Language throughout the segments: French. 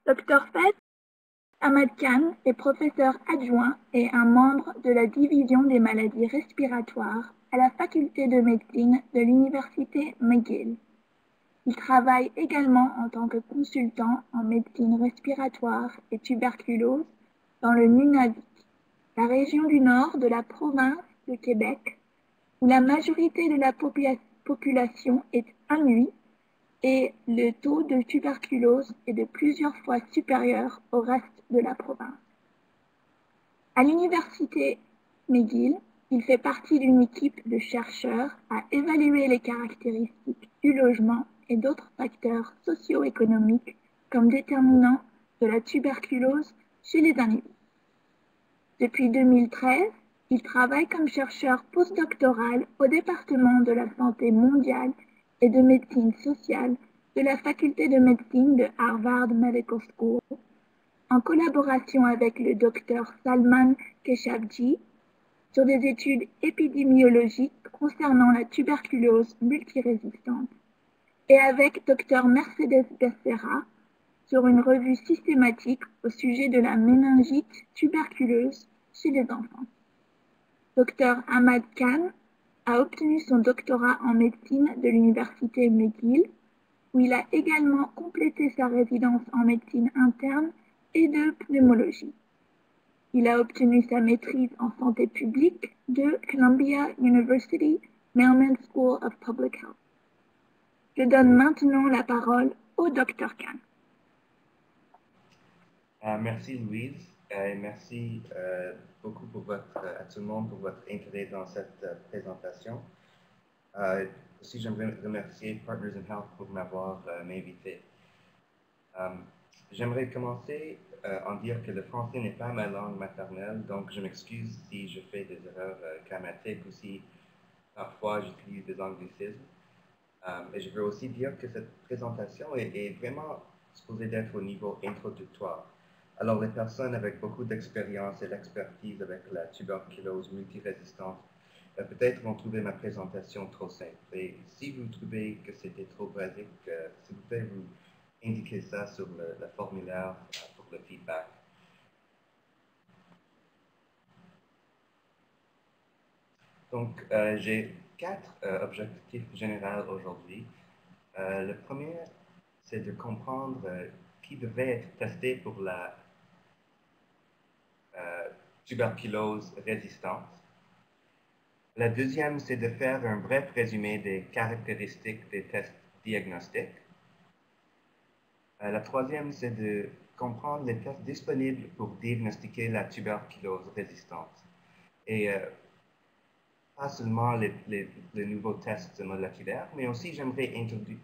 Dr Faiz Ahmad Khan est professeur adjoint et un membre de la division des maladies respiratoires à la faculté de médecine de l'université McGill. Il travaille également en tant que consultant en médecine respiratoire et tuberculose dans le Nunavik, la région du nord de la province de Québec, où la majorité de la population est inuit et le taux de tuberculose est de plusieurs fois supérieur au reste de la province. À l'université McGill, il fait partie d'une équipe de chercheurs à évaluer les caractéristiques du logement et d'autres facteurs socio-économiques comme déterminants de la tuberculose chez les Inuits. Depuis 2013, il travaille comme chercheur postdoctoral au département de la santé mondiale et de médecine sociale de la faculté de médecine de Harvard Medical School, en collaboration avec le Dr Salman Kheshafji, sur des études épidémiologiques concernant la tuberculose multirésistante, et avec Dr Mercedes Becerra, sur une revue systématique au sujet de la méningite tuberculeuse chez les enfants. Dr Ahmad Khan a obtenu son doctorat en médecine de l'université McGill, où il a également complété sa résidence en médecine interne et de pneumologie. Il a obtenu sa maîtrise en santé publique de Columbia University Mailman School of Public Health. Je donne maintenant la parole au Dr Khan. Merci Louise et merci beaucoup à tout le monde pour votre intérêt dans cette présentation. Aussi, j'aimerais remercier Partners in Health pour m'avoir m'invité. J'aimerais commencer en dire que le français n'est pas ma langue maternelle, donc je m'excuse si je fais des erreurs grammatiques ou si parfois j'utilise des anglicismes. Et je veux aussi dire que cette présentation est vraiment supposée d'être au niveau introductoire. Alors, les personnes avec beaucoup d'expérience et d'expertise avec la tuberculose multirésistante peut-être vont trouver ma présentation trop simple. Et si vous trouvez que c'était trop basique, s'il vous plaît, vous indiquez ça sur le formulaire pour le feedback. Donc, j'ai 4 objectifs généraux aujourd'hui. Le premier, c'est de comprendre qui devrait être testé pour la tuberculose résistante. La deuxième, c'est de faire un bref résumé des caractéristiques des tests diagnostiques. La troisième, c'est de comprendre les tests disponibles pour diagnostiquer la tuberculose résistante. Et pas seulement les nouveaux tests moléculaires, mais aussi j'aimerais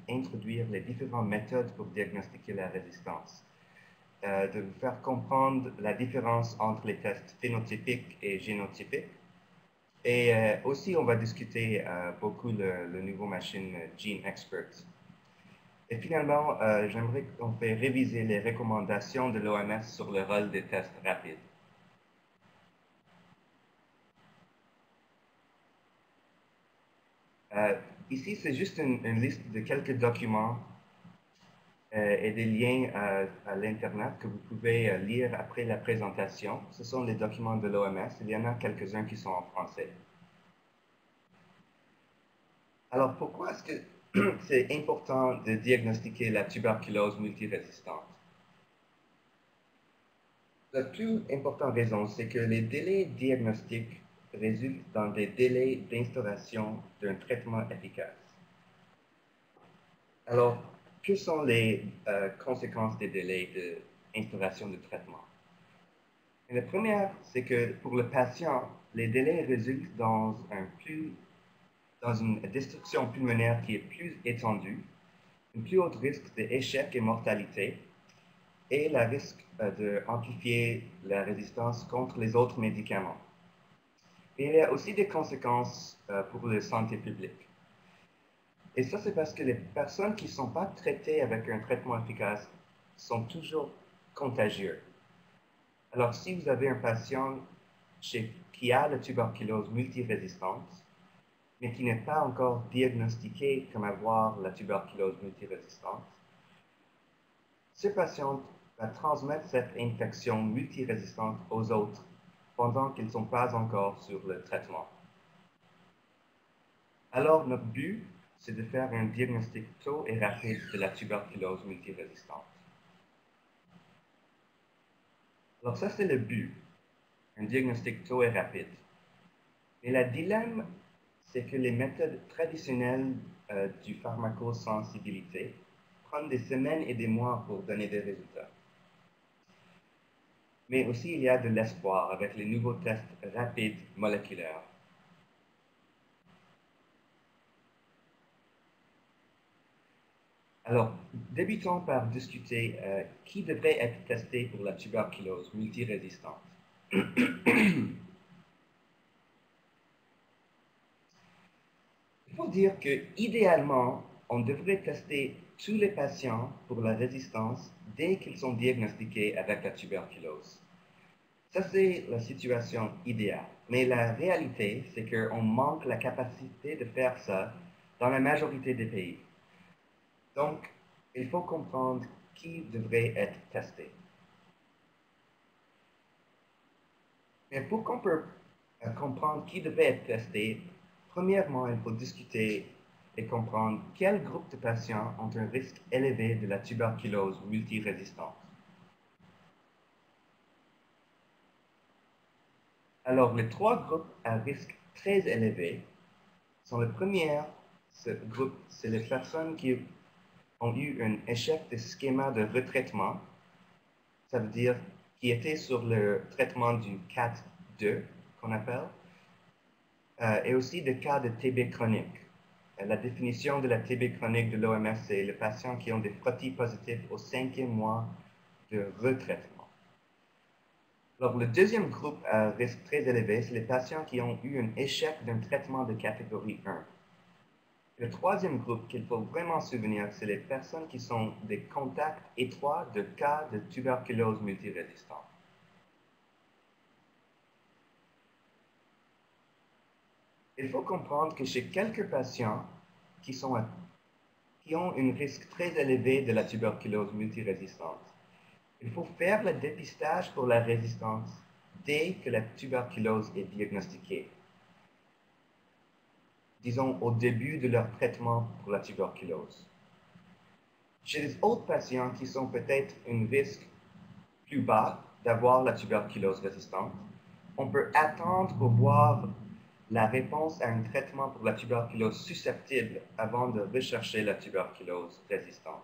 introduire les différentes méthodes pour diagnostiquer la résistance. De vous faire comprendre la différence entre les tests phénotypiques et génotypiques. Et aussi, on va discuter beaucoup le nouveau machine GeneXpert. Et finalement, j'aimerais qu'on fait réviser les recommandations de l'OMS sur le rôle des tests rapides. Ici, c'est juste une liste de quelques documents et des liens à l'Internet que vous pouvez lire après la présentation. Ce sont les documents de l'OMS. Il y en a quelques-uns qui sont en français. Alors, pourquoi est-ce que c'est important de diagnostiquer la tuberculose multirésistante? La plus importante raison, c'est que les délais diagnostiques résultent dans des délais d'instauration d'un traitement efficace. Alors, quelles sont les conséquences des délais d'instauration de traitement? Et la première, c'est que pour le patient, les délais résultent dans une destruction pulmonaire qui est plus étendue, un plus haut risque d'échec et mortalité, et le risque d'amplifier la résistance contre les autres médicaments. Et il y a aussi des conséquences pour la santé publique. Et ça, c'est parce que les personnes qui ne sont pas traitées avec un traitement efficace sont toujours contagieuses. Alors, si vous avez un patient qui a la tuberculose multirésistante, mais qui n'est pas encore diagnostiqué comme avoir la tuberculose multirésistante, ce patient va transmettre cette infection multirésistante aux autres pendant qu'ils ne sont pas encore sur le traitement. Alors, notre but, c'est de faire un diagnostic tôt et rapide de la tuberculose multirésistante. Alors ça, c'est le but, un diagnostic tôt et rapide. Mais le dilemme, c'est que les méthodes traditionnelles du pharmacosensibilité prennent des semaines et des mois pour donner des résultats. Mais aussi, il y a de l'espoir avec les nouveaux tests rapides moléculaires. Alors, débutons par discuter qui devrait être testé pour la tuberculose multirésistante. Il faut dire que, idéalement, on devrait tester tous les patients pour la résistance dès qu'ils sont diagnostiqués avec la tuberculose. Ça, c'est la situation idéale. Mais la réalité, c'est qu'on manque la capacité de faire ça dans la majorité des pays. Donc, il faut comprendre qui devrait être testé. Mais pour qu'on peut comprendre qui devrait être testé, premièrement, il faut discuter et comprendre quel groupe de patients ont un risque élevé de la tuberculose multirésistante. Alors, les trois groupes à risque très élevé sont le premier, ce groupe, c'est les personnes qui ont eu un échec de schéma de retraitement, ça veut dire qui étaient sur le traitement du CAT2, qu'on appelle, et aussi des cas de TB chronique. La définition de la TB chronique de l'OMS, c'est les patients qui ont des frottis positifs au 5e mois de retraitement. Alors, le deuxième groupe à risque très élevé, c'est les patients qui ont eu un échec d'un traitement de catégorie 1. Le troisième groupe qu'il faut vraiment souvenir, c'est les personnes qui sont des contacts étroits de cas de tuberculose multirésistante. Il faut comprendre que chez quelques patients qui ont un risque très élevé de la tuberculose multirésistante, il faut faire le dépistage pour la résistance dès que la tuberculose est diagnostiquée. Disons au début de leur traitement pour la tuberculose. Chez les autres patients qui sont peut-être un risque plus bas d'avoir la tuberculose résistante, on peut attendre pour voir la réponse à un traitement pour la tuberculose susceptible avant de rechercher la tuberculose résistante.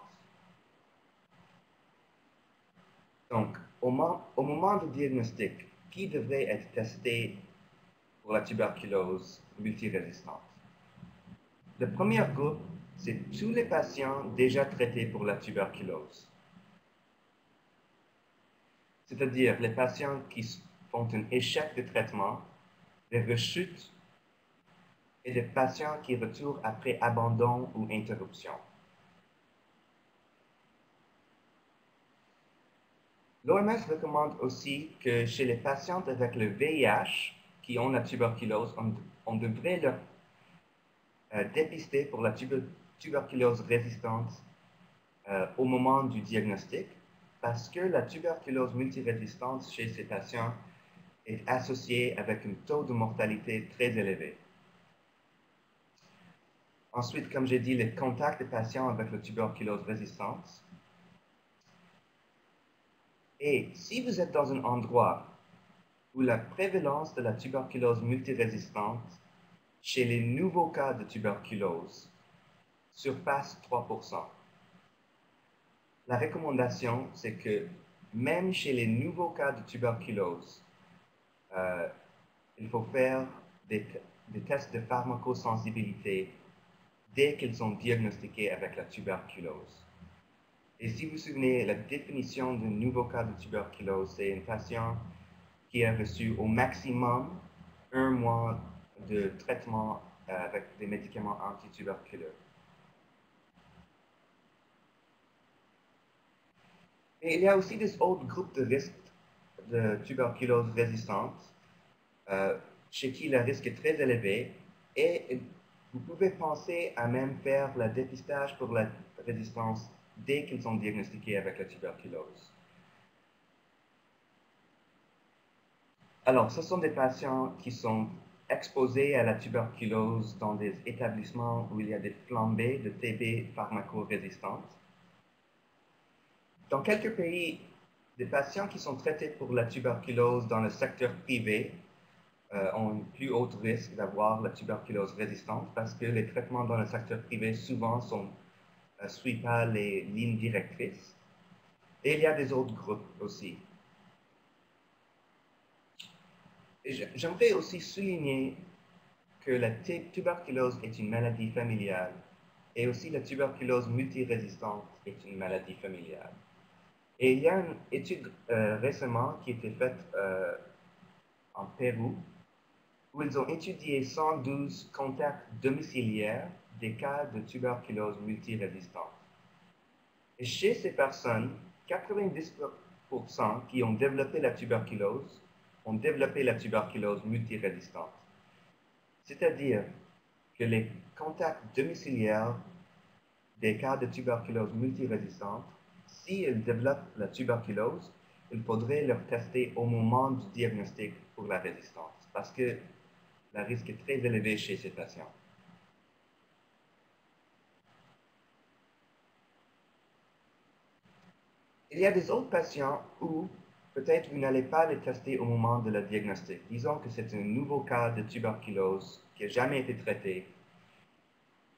Donc, au moment du diagnostic, qui devrait être testé pour la tuberculose multirésistante? Le premier groupe, c'est tous les patients déjà traités pour la tuberculose. C'est-à-dire les patients qui font un échec de traitement, des rechutes et des patients qui retournent après abandon ou interruption. L'OMS recommande aussi que chez les patients avec le VIH qui ont la tuberculose, on devrait leur dépister pour la tuberculose résistante au moment du diagnostic, parce que la tuberculose multirésistante chez ces patients est associée avec un taux de mortalité très élevé. Ensuite, comme j'ai dit, les contacts des patients avec la tuberculose résistante. Et si vous êtes dans un endroit où la prévalence de la tuberculose multirésistante chez les nouveaux cas de tuberculose surpasse 3%, la recommandation, c'est que même chez les nouveaux cas de tuberculose, il faut faire des tests de pharmacosensibilité dès qu'ils sont diagnostiqués avec la tuberculose. Et si vous vous souvenez, la définition d'un nouveau cas de tuberculose, c'est un patient qui a reçu au maximum 1 mois de traitement avec des médicaments antituberculeux. Et il y a aussi des autres groupes de risques de tuberculose résistante chez qui le risque est très élevé et vous pouvez penser à même faire le dépistage pour la résistance dès qu'ils sont diagnostiqués avec la tuberculose. Alors, ce sont des patients qui sont exposés à la tuberculose dans des établissements où il y a des flambées de TB pharmacorésistantes. Dans quelques pays, des patients qui sont traités pour la tuberculose dans le secteur privé ont un plus haut risque d'avoir la tuberculose résistante parce que les traitements dans le secteur privé souvent ne suivent pas les lignes directrices. Et il y a des autres groupes aussi. J'aimerais aussi souligner que la tuberculose est une maladie familiale et aussi la tuberculose multirésistante est une maladie familiale. Et il y a une étude récemment qui a été faite en Pérou où ils ont étudié 112 contacts domiciliaires des cas de tuberculose multirésistante. Et chez ces personnes, 90% qui ont développé la tuberculose ont développé la tuberculose multirésistante. C'est-à-dire que les contacts domiciliaires des cas de tuberculose multirésistante, s'ils développent la tuberculose, il faudrait leur tester au moment du diagnostic pour la résistance, parce que le risque est très élevé chez ces patients. Il y a des autres patients où peut-être vous n'allez pas les tester au moment de la diagnostic. Disons que c'est un nouveau cas de tuberculose qui n'a jamais été traité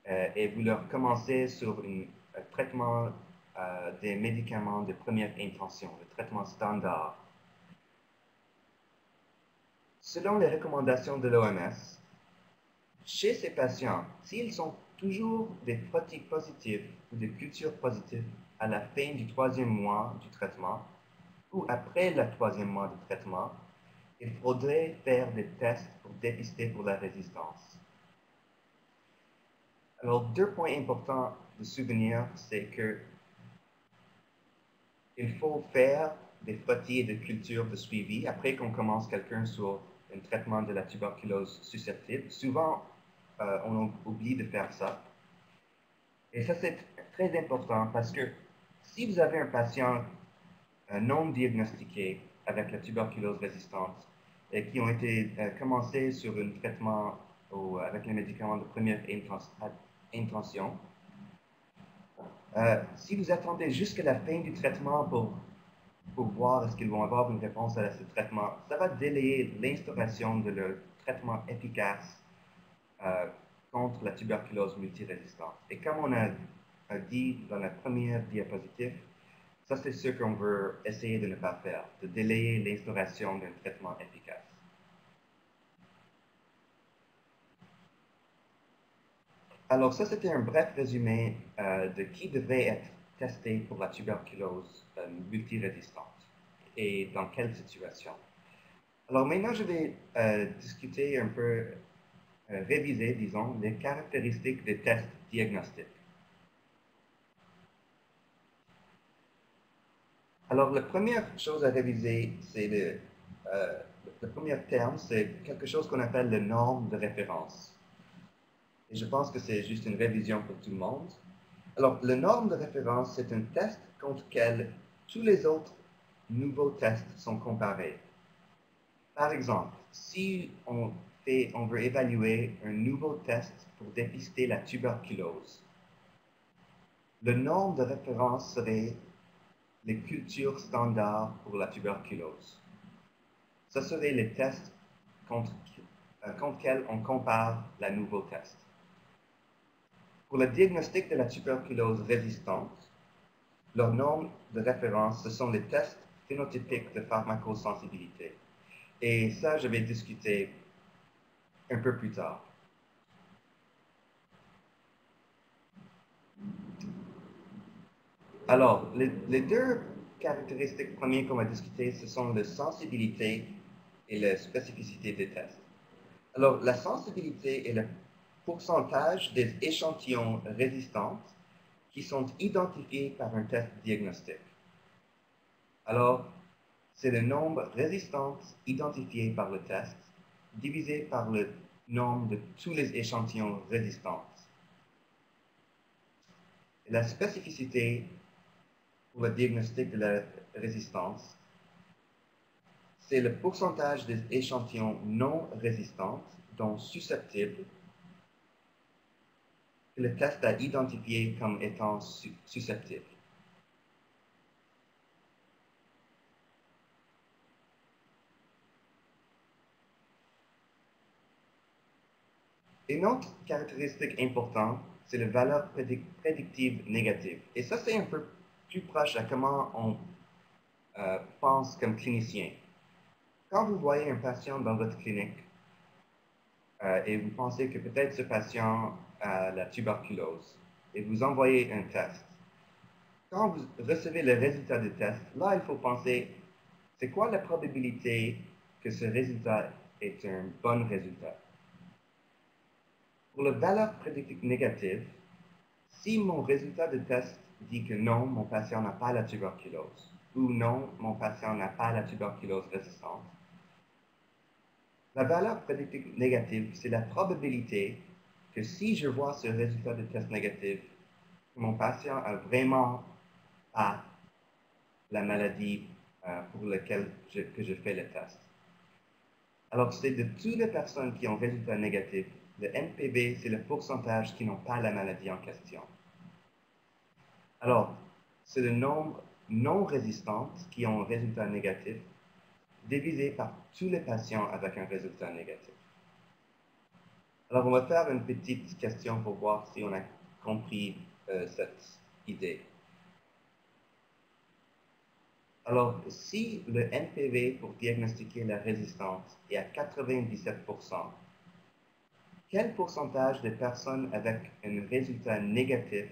et vous leur commencez sur un traitement des médicaments de première intention, le traitement standard. Selon les recommandations de l'OMS, chez ces patients, s'ils sont toujours des frottis positifs ou des cultures positives à la fin du 3e mois du traitement ou après le 3e mois de traitement, il faudrait faire des tests pour dépister pour la résistance. Alors, 2 points importants de souvenir, c'est que il faut faire des frottis de culture de suivi après qu'on commence quelqu'un sur un traitement de la tuberculose susceptible. Souvent, on oublie de faire ça. Et ça, c'est très important parce que si vous avez un patient non diagnostiqué avec la tuberculose résistante et qui ont été commencés sur un traitement avec les médicaments de première intention, si vous attendez jusqu'à la fin du traitement pour voir est-ce qu'ils vont avoir une réponse à ce traitement, ça va délayer l'instauration de leur traitement efficace contre la tuberculose multirésistante. Et comme on a dit dans la première diapositive, ça c'est ce qu'on veut essayer de ne pas faire, de délayer l'instauration d'un traitement efficace. Alors ça c'était un bref résumé de qui devait être testé pour la tuberculose multirésistante et dans quelle situation. Alors maintenant je vais discuter un peu, réviser disons, les caractéristiques des tests diagnostiques. Alors, la première chose à réviser, c'est le premier terme, c'est quelque chose qu'on appelle le norme de référence. Et je pense que c'est juste une révision pour tout le monde. Alors, le norme de référence, c'est un test contre lequel tous les autres nouveaux tests sont comparés. Par exemple, si on veut évaluer un nouveau test pour dépister la tuberculose, le norme de référence serait les cultures standards pour la tuberculose. Ce seraient les tests contre lesquels on compare la nouveau test. Pour le diagnostic de la tuberculose résistante, leur norme de référence, ce sont les tests phénotypiques de pharmacosensibilité. Et ça, je vais discuter un peu plus tard. Alors, les deux caractéristiques premières qu'on va discuter, ce sont la sensibilité et la spécificité des tests. Alors, la sensibilité est le pourcentage des échantillons résistants qui sont identifiés par un test diagnostique. Alors, c'est le nombre résistants identifiés par le test divisé par le nombre de tous les échantillons résistants. Et la spécificité pour le diagnostic de la résistance, c'est le pourcentage des échantillons non résistants, donc susceptibles, que le test a identifié comme étant susceptibles. Une autre caractéristique importante, c'est la valeur prédictive négative. Et ça, c'est un peu plus proche à comment on pense comme clinicien. Quand vous voyez un patient dans votre clinique et vous pensez que peut-être ce patient a la tuberculose et vous envoyez un test, quand vous recevez le résultat du test, là, il faut penser, c'est quoi la probabilité que ce résultat est un bon résultat? Pour la valeur prédictive négative, si mon résultat de test dit que non, mon patient n'a pas la tuberculose, ou non, mon patient n'a pas la tuberculose résistante, la valeur prédictive négative, c'est la probabilité que si je vois ce résultat de test négatif, que mon patient a vraiment pas la maladie pour laquelle je fais le test. Alors, c'est de toutes les personnes qui ont résultat négatif, le NPV, c'est le pourcentage qui n'ont pas la maladie en question. Alors, c'est le nombre non résistants qui ont un résultat négatif divisé par tous les patients avec un résultat négatif. Alors, on va faire une petite question pour voir si on a compris cette idée. Alors, si le NPV pour diagnostiquer la résistance est à 97%, quel pourcentage de personnes avec un résultat négatif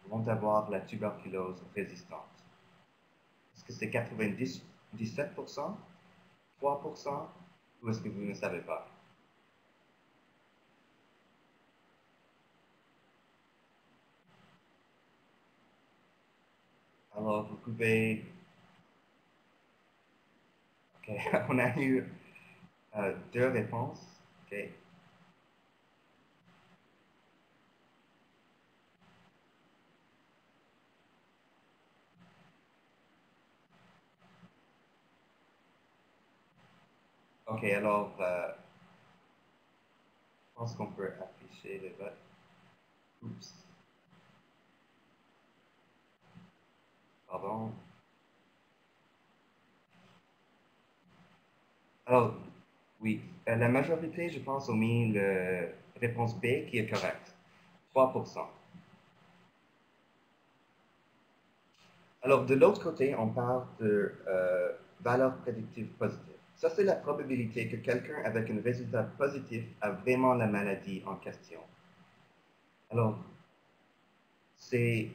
vont avoir la tuberculose résistante? Est-ce que c'est 97%, 3%, ou est-ce que vous ne savez pas? Alors, vous pouvez... OK, on a eu deux réponses. OK. OK, alors, je pense qu'on peut afficher le vote. Oups. Pardon. Alors, oui, la majorité, je pense, ont mis la réponse B qui est correcte. 3%. Alors, de l'autre côté, on parle de valeur prédictive positive. Ça, c'est la probabilité que quelqu'un avec un résultat positif a vraiment la maladie en question. Alors, c'est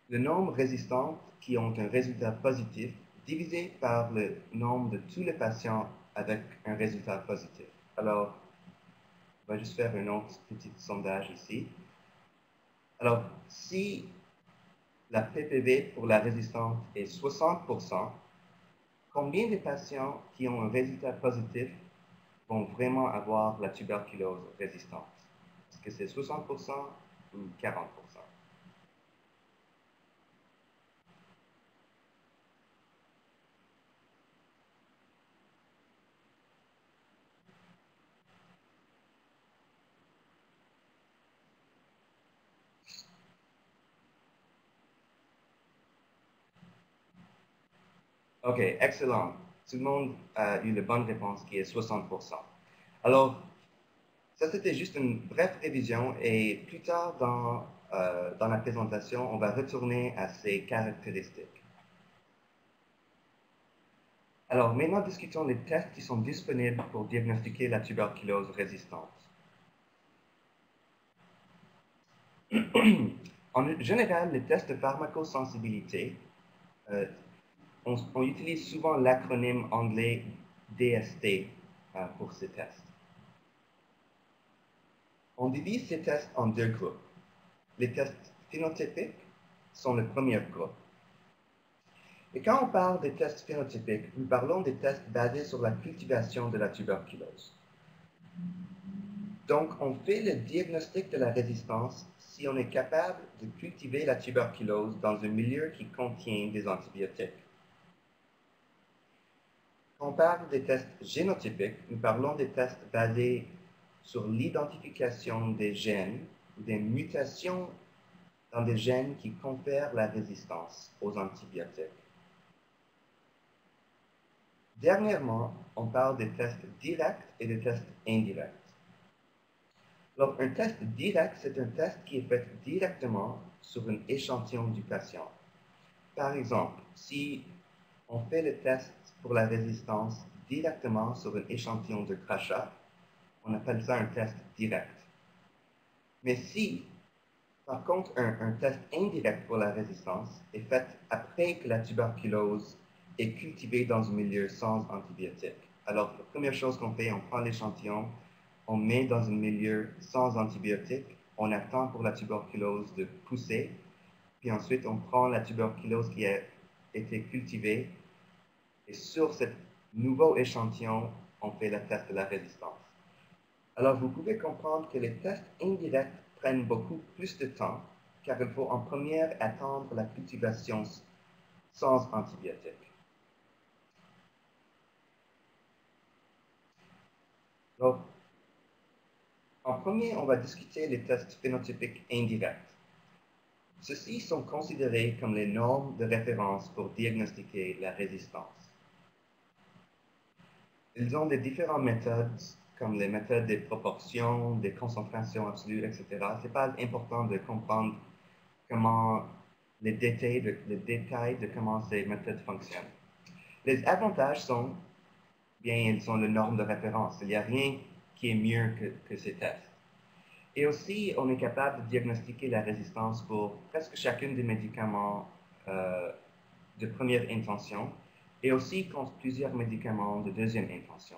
le nombre résistant qui ont un résultat positif divisé par le nombre de tous les patients avec un résultat positif. Alors, on va juste faire un autre petit sondage ici. Alors, si la PPV pour la résistance est 60%, combien de patients qui ont un résultat positif vont vraiment avoir la tuberculose résistante? Est-ce que c'est 60% ou 40%? OK, excellent. Tout le monde a eu la bonne réponse qui est 60%. Alors, ça c'était juste une brève révision et plus tard dans la présentation, on va retourner à ces caractéristiques. Alors, maintenant, discutons des tests qui sont disponibles pour diagnostiquer la tuberculose résistante. En général, les tests de pharmacosensibilité, on utilise souvent l'acronyme anglais DST pour ces tests. On divise ces tests en deux groupes. Les tests phénotypiques sont le premier groupe. Et quand on parle des tests phénotypiques, nous parlons des tests basés sur la cultivation de la tuberculose. Donc, on fait le diagnostic de la résistance si on est capable de cultiver la tuberculose dans un milieu qui contient des antibiotiques. Quand on parle des tests génotypiques, nous parlons des tests basés sur l'identification des gènes ou des mutations dans des gènes qui confèrent la résistance aux antibiotiques. Dernièrement, on parle des tests directs et des tests indirects. Alors, un test direct, c'est un test qui est fait directement sur un échantillon du patient. Par exemple, si on fait le test pour la résistance directement sur un échantillon de crachat, on appelle ça un test direct. Mais si, par contre, un test indirect pour la résistance est fait après que la tuberculose est cultivée dans un milieu sans antibiotiques. Alors, la première chose qu'on fait, on prend l'échantillon, on met dans un milieu sans antibiotiques, on attend pour la tuberculose de pousser, puis ensuite on prend la tuberculose qui a été cultivée, et sur ce nouveau échantillon, on fait le test de la résistance. Alors, vous pouvez comprendre que les tests indirects prennent beaucoup plus de temps, car il faut en première attendre la cultivation sans antibiotiques. Donc, en premier, on va discuter les tests phénotypiques indirects. Ceux-ci sont considérés comme les normes de référence pour diagnostiquer la résistance. Ils ont des différentes méthodes, comme les méthodes des proportions, des concentrations absolues, etc. Ce n'est pas important de comprendre comment les détails de comment ces méthodes fonctionnent. Les avantages sont, bien, ils sont les normes de référence. Il n'y a rien qui est mieux que ces tests. Et aussi, on est capable de diagnostiquer la résistance pour presque chacun des médicaments de première intention et aussi contre plusieurs médicaments de deuxième intention.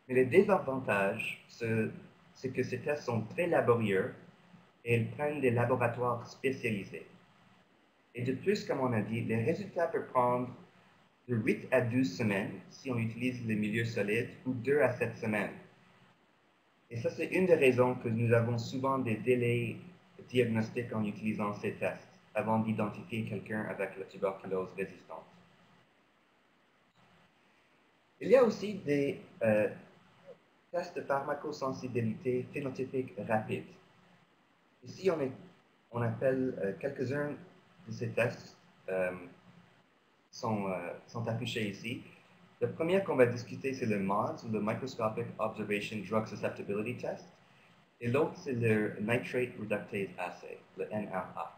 Mais les désavantages, c'est que ces tests sont très laborieux et ils prennent des laboratoires spécialisés. Et de plus, comme on a dit, les résultats peuvent prendre de 8 à 12 semaines si on utilise les milieux solides ou 2 à 7 semaines. Et ça, c'est une des raisons que nous avons souvent des délais diagnostiques en utilisant ces tests avant d'identifier quelqu'un avec la tuberculose résistante. Il y a aussi des tests de pharmacosensibilité phénotypique rapide. Ici, on appelle quelques-uns de ces tests sont affichés ici. Le premier qu'on va discuter, c'est le MODS, ou le Microscopic Observation Drug Susceptibility Test. Et l'autre, c'est le Nitrate Reductase Assay, le NRA.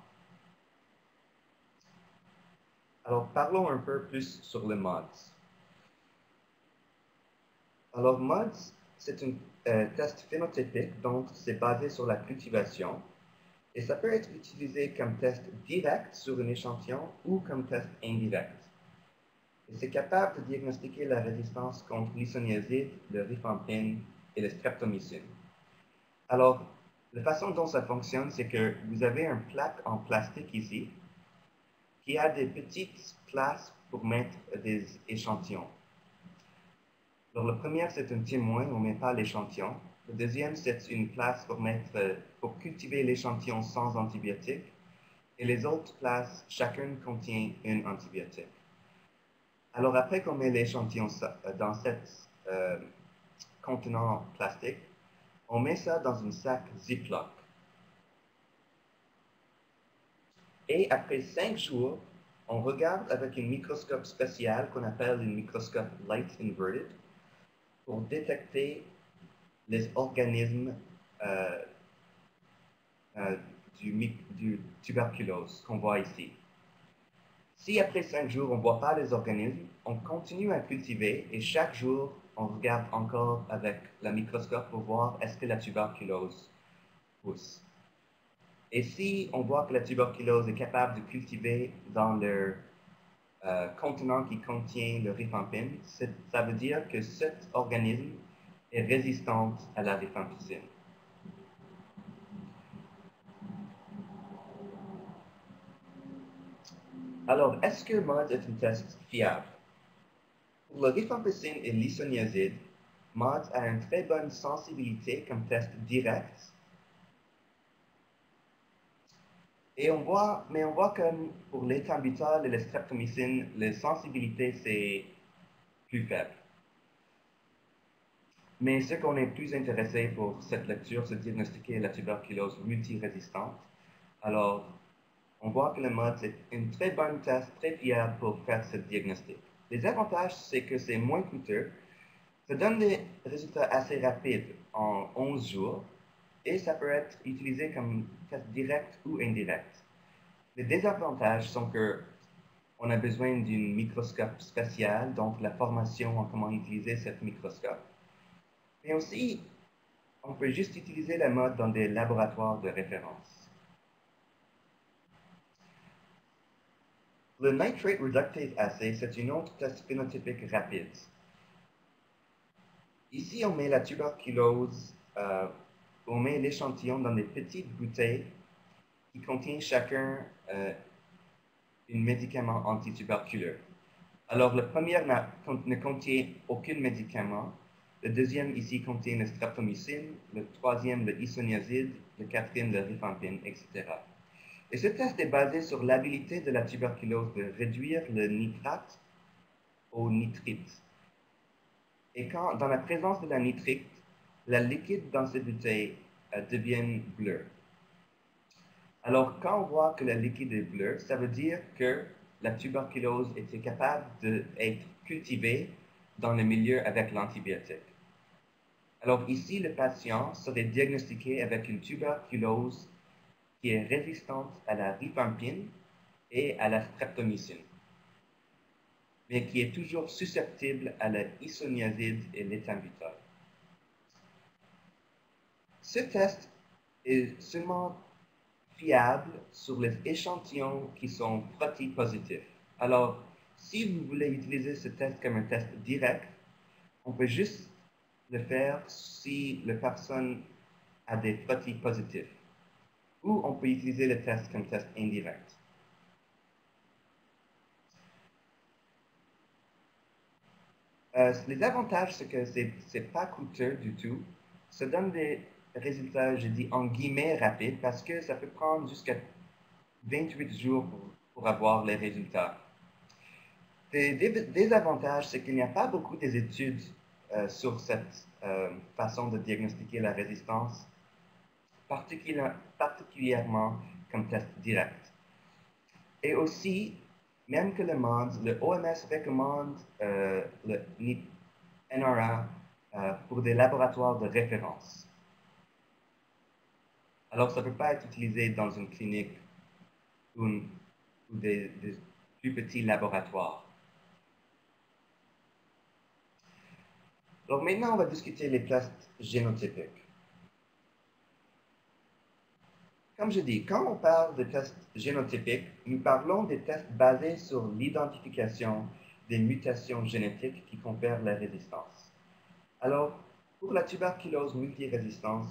Alors, parlons un peu plus sur le MODS. Alors, MODS, c'est un test phénotypique, donc c'est basé sur la cultivation. Et ça peut être utilisé comme test direct sur un échantillon ou comme test indirect. Et c'est capable de diagnostiquer la résistance contre l'isoniazide, le rifampicine et le streptomycine. Alors, la façon dont ça fonctionne, c'est que vous avez un plaque en plastique ici qui a des petites places pour mettre des échantillons. Alors, le premier, c'est un témoin, on ne met pas l'échantillon. Le deuxième, c'est une place pour cultiver l'échantillon sans antibiotique. Et les autres places, chacune contient un antibiotique. Alors, après qu'on met l'échantillon dans cet contenant plastique, on met ça dans un sac Ziploc. Et après 5 jours, on regarde avec un microscope spécial qu'on appelle un microscope light inverted pour détecter les organismes du tuberculose qu'on voit ici. Si après 5 jours, on ne voit pas les organismes, on continue à cultiver et chaque jour, on regarde encore avec le microscope pour voir est-ce que la tuberculose pousse. Et si on voit que la tuberculose est capable de cultiver dans le contenant qui contient le rifampicine, ça veut dire que cet organisme est résistant à la rifampicine. Alors, est-ce que MODS est un test fiable? Pour le rifampicine et l'isoniazide, MODS a une très bonne sensibilité comme test direct. Et on voit comme pour l'éthambutol et le streptomycine, la sensibilité c'est plus faible. Mais ce qu'on est plus intéressé pour cette lecture, c'est diagnostiquer la tuberculose multirésistante. Alors, on voit que le mode, c'est une très bonne test, très fiable pour faire ce diagnostic. Les avantages, c'est que c'est moins coûteux, ça donne des résultats assez rapides en 11 jours, et ça peut être utilisé comme test direct ou indirect. Les désavantages sont que on a besoin d'un microscope spécial, donc la formation en comment utiliser ce microscope. Mais aussi, on peut juste utiliser la mode dans des laboratoires de référence. Le nitrate reductase assay, c'est une autre test phénotypique rapide. Ici, on met la tuberculose, on met l'échantillon dans des petites bouteilles qui contiennent chacun un médicament antituberculeux. Alors, le premier ne contient aucun médicament. Le deuxième ici contient le streptomycine, le troisième le isoniazide, le quatrième le rifampicine, etc. Et ce test est basé sur l'habilité de la tuberculose de réduire le nitrate au nitrite. Et quand, dans la présence de la nitrite, la liquide dans ces bouteilles devient bleu. Alors, quand on voit que la liquide est bleue, ça veut dire que la tuberculose était capable d'être cultivée dans le milieu avec l'antibiotique. Alors ici, le patient serait diagnostiqué avec une tuberculose qui est résistante à la rifampicine et à la streptomycine, mais qui est toujours susceptible à la isoniazide et l'éthambutol. Ce test est seulement fiable sur les échantillons qui sont protépositifs. Alors, si vous voulez utiliser ce test comme un test direct, on peut juste le faire si la personne a des protépositifs. Ou on peut utiliser le test comme test indirect. Les avantages, c'est que ce n'est pas coûteux du tout. Ça donne des résultats, je dis en guillemets, rapides, parce que ça peut prendre jusqu'à 28 jours pour avoir les résultats. Des désavantages, c'est qu'il n'y a pas beaucoup d'études sur cette façon de diagnostiquer la résistance, particulièrement comme test direct. Et aussi, même que le OMS recommande le NRA pour des laboratoires de référence. Alors, ça ne peut pas être utilisé dans une clinique ou des plus petits laboratoires. Donc maintenant, on va discuter les tests génotypiques. Comme je dis, quand on parle de tests génotypiques, nous parlons des tests basés sur l'identification des mutations génétiques qui confèrent la résistance. Alors, pour la tuberculose multirésistante,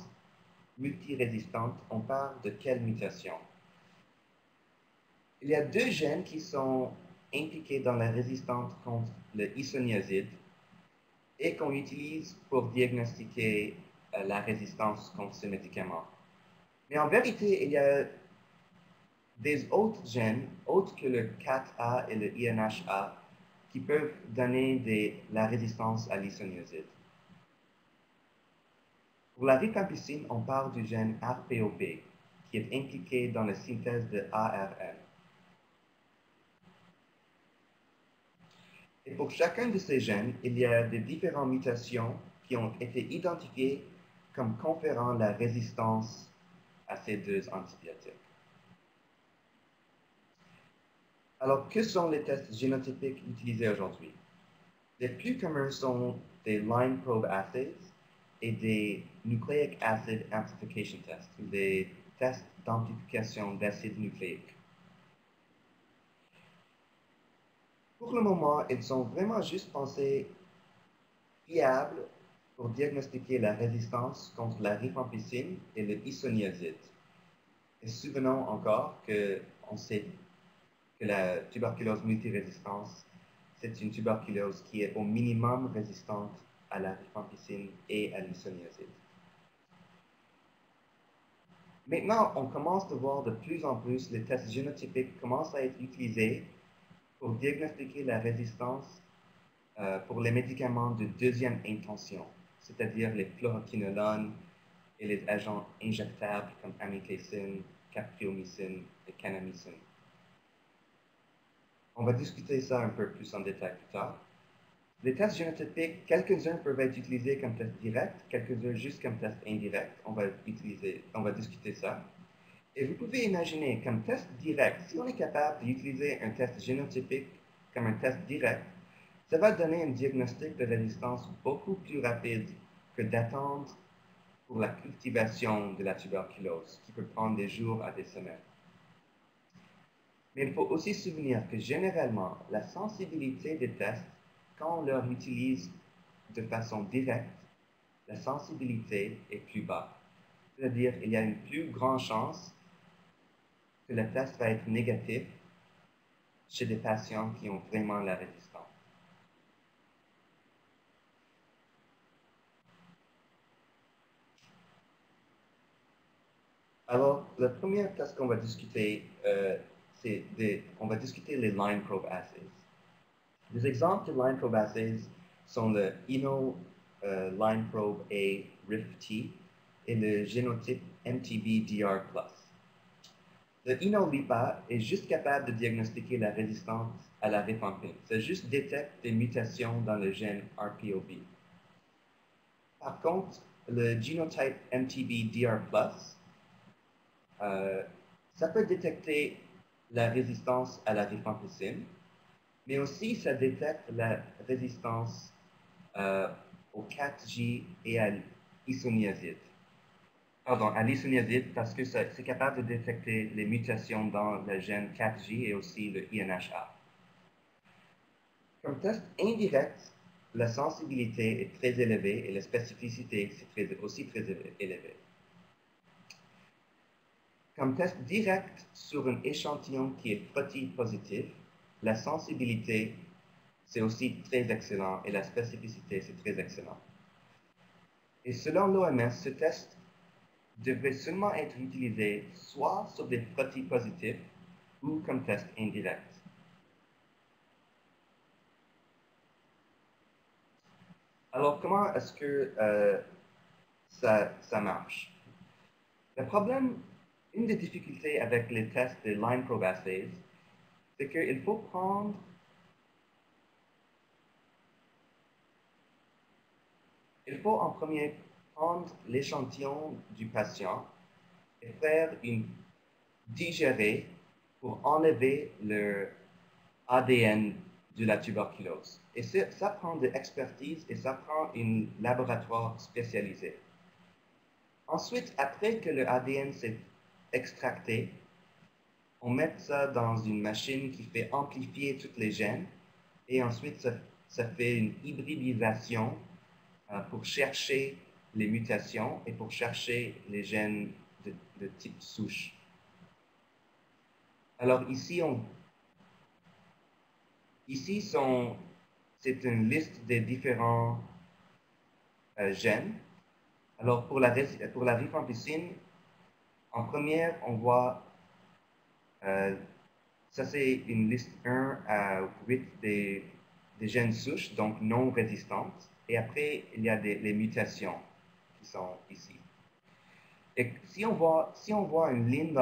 on parle de quelle mutation? Il y a deux gènes qui sont impliqués dans la résistance contre le isoniazide et qu'on utilise pour diagnostiquer la résistance contre ce médicament. Mais en vérité, il y a des autres gènes, autres que le CAT-A et le INHA, qui peuvent donner la résistance à l'isoniazide. Pour la rifampicine, on parle du gène RPOP, qui est impliqué dans la synthèse de ARN. Et pour chacun de ces gènes, il y a des différentes mutations qui ont été identifiées comme conférant la résistance à ces deux antibiotiques. Alors, que sont les tests génotypiques utilisés aujourd'hui? Les plus communs sont des line probe assays et des nucleic acid amplification tests, des tests d'amplification d'acide nucléique. Pour le moment, ils sont vraiment juste pensés fiables pour diagnostiquer la résistance contre la rifampicine et le isoniazide. Et souvenons encore qu'on sait que la tuberculose multirésistance, c'est une tuberculose qui est au minimum résistante à la rifampicine et à l'isoniazide. Maintenant, on commence à voir de plus en plus les tests génotypiques commencent à être utilisés pour diagnostiquer la résistance pour les médicaments de deuxième intention, c'est-à-dire les fluoroquinolones et les agents injectables comme amikacine, capreomycine et kanamycine. On va discuter ça un peu plus en détail plus tard. Les tests génotypiques, quelques-uns peuvent être utilisés comme tests directs, quelques-uns juste comme tests indirects. On va discuter ça. Et vous pouvez imaginer, comme test direct, si on est capable d'utiliser un test génotypique comme un test direct, ça va donner un diagnostic de résistance beaucoup plus rapide que d'attendre pour la cultivation de la tuberculose, qui peut prendre des jours à des semaines. Mais il faut aussi se souvenir que généralement, la sensibilité des tests, quand on leur utilise de façon directe, la sensibilité est plus basse. C'est-à-dire qu'il y a une plus grande chance que le test va être négatif chez des patients qui ont vraiment la résistance. Alors, le premier test qu'on va discuter, on va discuter les line probe assays. Des exemples de line probe assays sont le Eno line probe A RIF-T et le génotype MTB-DR+. Le Eno-LIPA est juste capable de diagnostiquer la résistance à la rifampicine. Ça juste détecte des mutations dans le gène RPOB. Par contre, le génotype MTB-DR+, ça peut détecter la résistance à la rifampicine, mais aussi ça détecte la résistance au 4G et à l'isoniazide. Pardon, à l'isoniazide parce que c'est capable de détecter les mutations dans le gène 4G et aussi le INHA. Comme test indirect, la sensibilité est très élevée et la spécificité est aussi très élevée. Comme test direct sur un échantillon qui est frottis positif, la sensibilité, c'est aussi très excellent et la spécificité, c'est très excellent. Et selon l'OMS, ce test devrait seulement être utilisé soit sur des frottis positifs ou comme test indirect. Alors, comment est-ce que ça marche? Le problème, une des difficultés avec les tests de line probe assays, c'est qu'il faut en premier prendre l'échantillon du patient et faire une digérée pour enlever le ADN de la tuberculose. Et ça prend de l'expertise et ça prend un laboratoire spécialisé. Ensuite, après que le ADN s'est extracté, on met ça dans une machine qui fait amplifier toutes les gènes et ensuite ça fait une hybridisation pour chercher les mutations et pour chercher les gènes de type souche. Alors ici, c'est une liste des différents gènes. Alors pour la rifampicine, en première, on voit, ça c'est une liste 1 à 8 des gènes souches, donc non résistantes. Et après, il y a les mutations qui sont ici. Et si on voit une ligne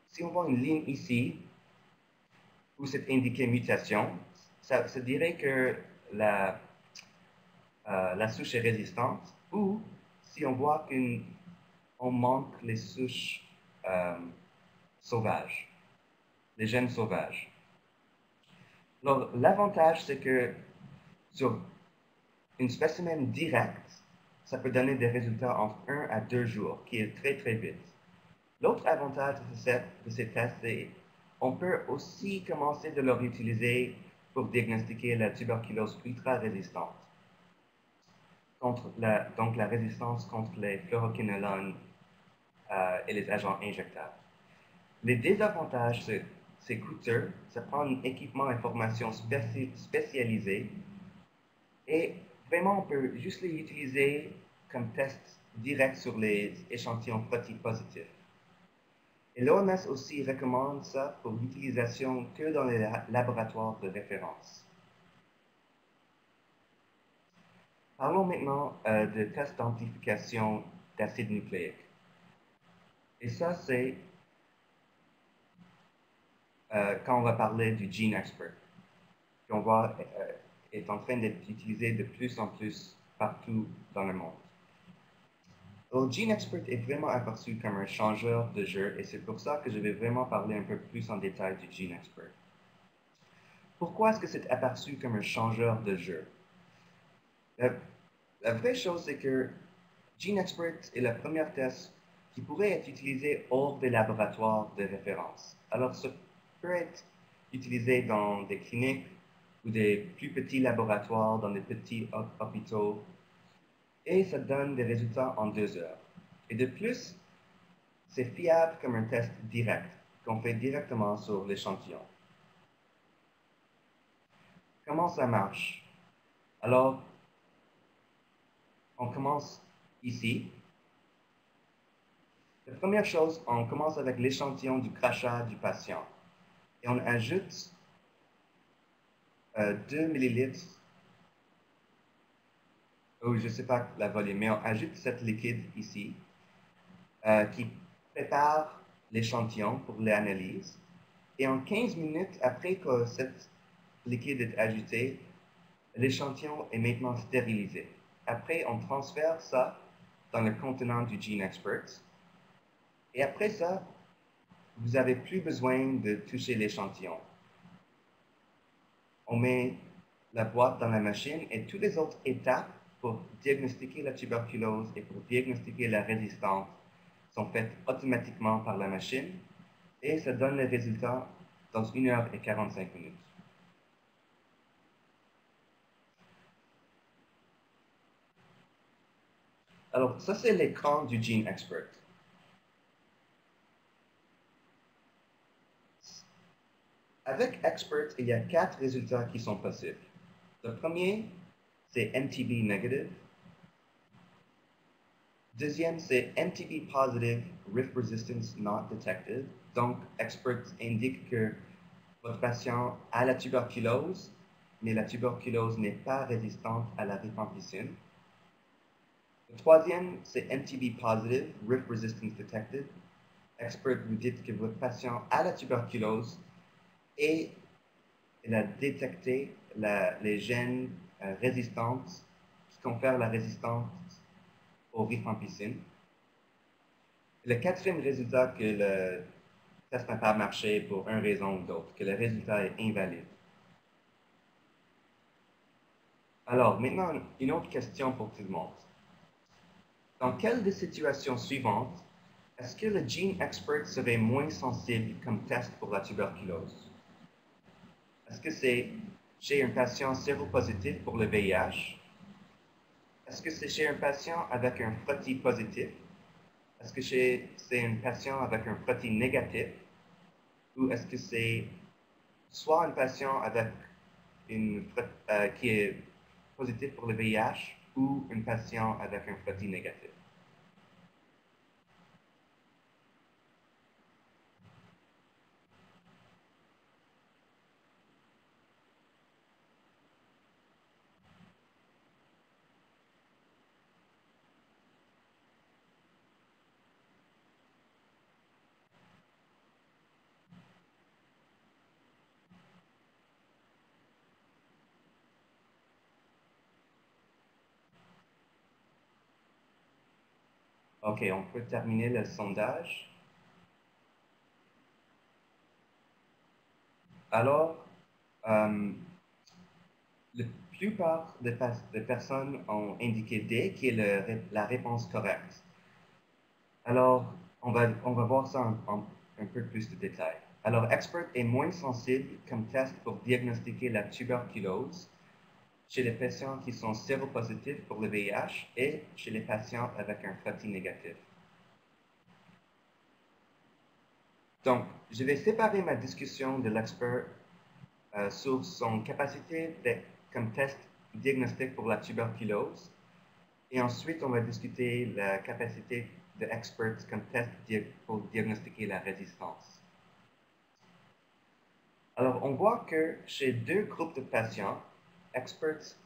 si on voit une ligne ici, où c'est indiqué mutation, ça dirait que la souche est résistante, ou si on voit qu'on manque les souches sauvages, les gènes sauvages. Alors, l'avantage, c'est que sur une spécimen direct, ça peut donner des résultats entre 1 à 2 jours, qui est très, très vite. L'autre avantage de ces tests, c'est qu'on peut aussi commencer de leur utiliser pour diagnostiquer la tuberculose ultra-résistante, donc la résistance contre les fluoroquinolones et les agents injectables. Les désavantages, c'est coûteux, ça prend un équipement d'information spécialisé et vraiment on peut juste les utiliser comme test direct sur les échantillons frottis positifs. Et l'OMS aussi recommande ça pour l'utilisation que dans les laboratoires de référence. Parlons maintenant de tests d'amplification d'acide nucléique. Et ça, c'est quand on va parler du GeneXpert, qu'on voit est en train d'être utilisé de plus en plus partout dans le monde. Alors, GeneXpert est vraiment aperçu comme un changeur de jeu et c'est pour ça que je vais vraiment parler un peu plus en détail du GeneXpert. Pourquoi est-ce que c'est aperçu comme un changeur de jeu? La vraie chose, c'est que GeneXpert est le premier test qui pourrait être utilisé hors des laboratoires de référence. Alors, ça peut être utilisé dans des cliniques ou des plus petits laboratoires, dans des petits hôpitaux, et ça donne des résultats en 2 heures. Et de plus, c'est fiable comme un test direct qu'on fait directement sur l'échantillon. Comment ça marche? Alors, on commence ici. La première chose, on commence avec l'échantillon du crachat du patient et on ajoute 2 millilitres, ou je ne sais pas la volume, mais on ajoute cette liquide ici qui prépare l'échantillon pour l'analyse. Et en 15 minutes après que cette liquide est ajouté, l'échantillon est maintenant stérilisé. Après, on transfère ça dans le contenant du GeneXpert. Et après ça, vous n'avez plus besoin de toucher l'échantillon. On met la boîte dans la machine et toutes les autres étapes pour diagnostiquer la tuberculose et pour diagnostiquer la résistance sont faites automatiquement par la machine et ça donne les résultats dans 1 heure et 45 minutes. Alors, ça, c'est l'écran du GeneXpert. Avec Expert, il y a 4 résultats qui sont possibles. Le premier, c'est MTB negative. Deuxième, c'est MTB positive, Rift resistance not detected. Donc, Expert indique que votre patient a la tuberculose, mais la tuberculose n'est pas résistante à la rifampicine. Le troisième, c'est MTB positive, Rift resistance detected. Expert vous dit que votre patient a la tuberculose et il a détecté les gènes résistants qui confèrent la résistance aux rifampicine. Le quatrième résultat que le test n'a pas marché pour une raison ou d'autre, que le résultat est invalide. Alors, maintenant, une autre question pour tout le monde. Dans quelle des situations suivantes est-ce que le GeneXpert serait moins sensible comme test pour la tuberculose? Est-ce que c'est chez un patient séropositif pour le VIH? Est-ce que c'est chez un patient avec un frottis positif? Est-ce que c'est un patient avec un frottis négatif? Ou est-ce que c'est soit un patient avec qui est positif pour le VIH ou un patient avec un frottis négatif? OK, on peut terminer le sondage. Alors, la plupart des personnes ont indiqué D, qui est la réponse correcte. Alors, on va voir ça en un peu plus de détails. Alors, Expert est moins sensible comme test pour diagnostiquer la tuberculose chez les patients qui sont séropositifs pour le VIH et chez les patients avec un frottis négatif. Donc, je vais séparer ma discussion de l'expert sur son capacité comme test diagnostic pour la tuberculose. Et ensuite, on va discuter la capacité de experts comme test pour diagnostiquer la résistance. Alors, on voit que chez 2 groupes de patients, experts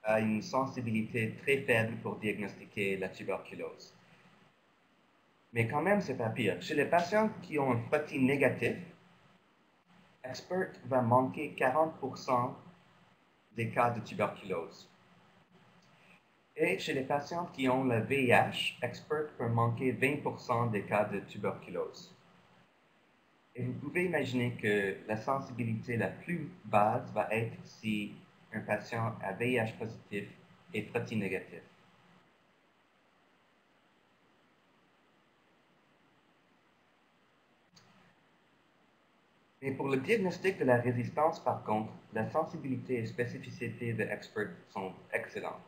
a une sensibilité très faible pour diagnostiquer la tuberculose. Mais quand même, c'est pas pire. Chez les patients qui ont un frottis négatif, Expert va manquer 40% des cas de tuberculose. Et chez les patients qui ont le VIH, Expert peut manquer 20% des cas de tuberculose. Et vous pouvez imaginer que la sensibilité la plus basse va être si un patient a VIH positif et frottis négatif. Mais pour le diagnostic de la résistance, par contre, la sensibilité et spécificité de Expert sont excellentes.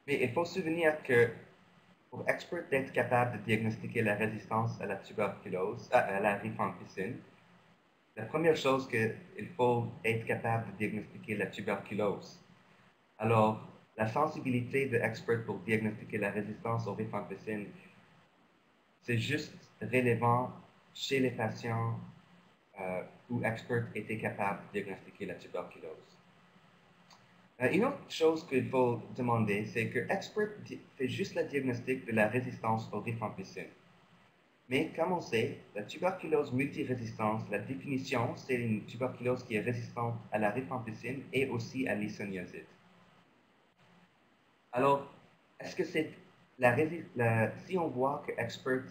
Mais il faut se souvenir que pour Expert d'être capable de diagnostiquer la résistance à la tuberculose, à la rifampicine, la première chose qu'il faut être capable de diagnostiquer la tuberculose. Alors, la sensibilité de Expert pour diagnostiquer la résistance aux rifampicines, c'est juste relevant chez les patients où Expert était capable de diagnostiquer la tuberculose. Une autre chose qu'il faut demander, c'est que Expert fait juste le diagnostic de la résistance aux rifampicines. Mais comme on sait, la tuberculose multirésistance, la définition, c'est une tuberculose qui est résistante à la rifampicine et aussi à l'isoniazide. Alors, est-ce que c'est si on voit que Expert